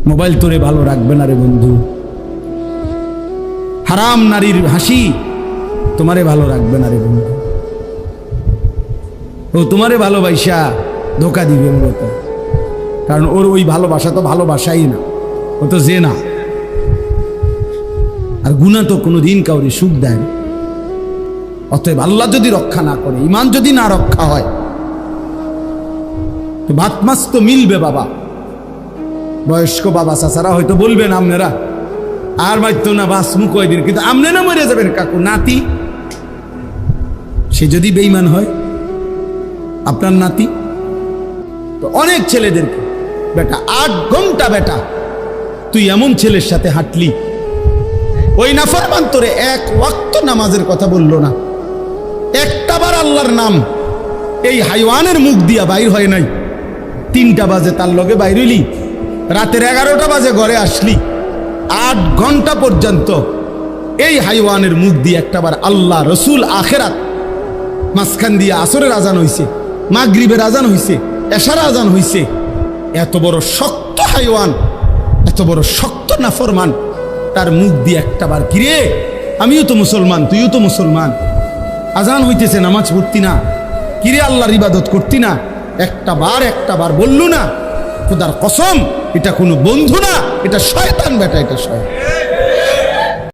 Mobile তোরে ভালো রাখবে না রে বন্ধু। হারাম নারীর হাসি তোমারে ভালো রাখবে না রে বন্ধু। ও তোমারে ভালোবাসা ধোকা দিবে মূলত, কারণ ওর ওই ভালোবাসা তো ভালোবাসাই না, ও তো যে না। আর গুনাহ তো কোনোদিন কাউরে সুখ দেয় না। অতএব আল্লাহ যদি রক্ষা না করে, ইমান যদি না রক্ষা হয়, তো ভাত মাছ তো মিলবে বাবা। বয়স্ক বাবা চাচারা হয়তো বলবেন আপনারা আর মারতো না বাসমু কয়দিন, কিন্তু আপনি না মরে যাবেন কাকু। নাতি সে যদি বেঈমান হয়, আপনার নাতি তো অনেক ছেলেদেরকে বেটা 8 ঘন্টা বেটা তুই এমন ছেলের সাথে হাঁটলি, ওই নাফরমান তোরে এক ওয়াক্ত নামাজের কথা বললো না, একটাবার আল্লাহর নাম এই হাইওয়ানের মুখ দিয়া বাইর হয় নাই। 3টা বাজে তার লগে বাইর হইলি, রাতের 11টা বাজে ঘরে আসলি, 8 ঘন্টা পর্যন্ত এই হাইওয়ানের মুখ দিয়ে একটাবার আল্লাহ রসুল আখেরাত, মাঝখান দিয়ে আসরের আজান হইছে, মাগরিবের আজান হইছে, এশার আজান হইছে। এত বড় শক্ত হাইওয়ান, এত বড় শক্ত নাফরমান, তার মুখ দিয়ে একটাবার কিরে আমিও তো মুসলমান, তুইও তো মুসলমান, আজান হইতেছে নামাজ পড়তি না, কিরে আল্লাহর ইবাদত করতি না, একটাবার বললু না? খোদার কসম এটা কোনো বন্ধু না, এটা শয়তান বেটা, এটা শয়তান।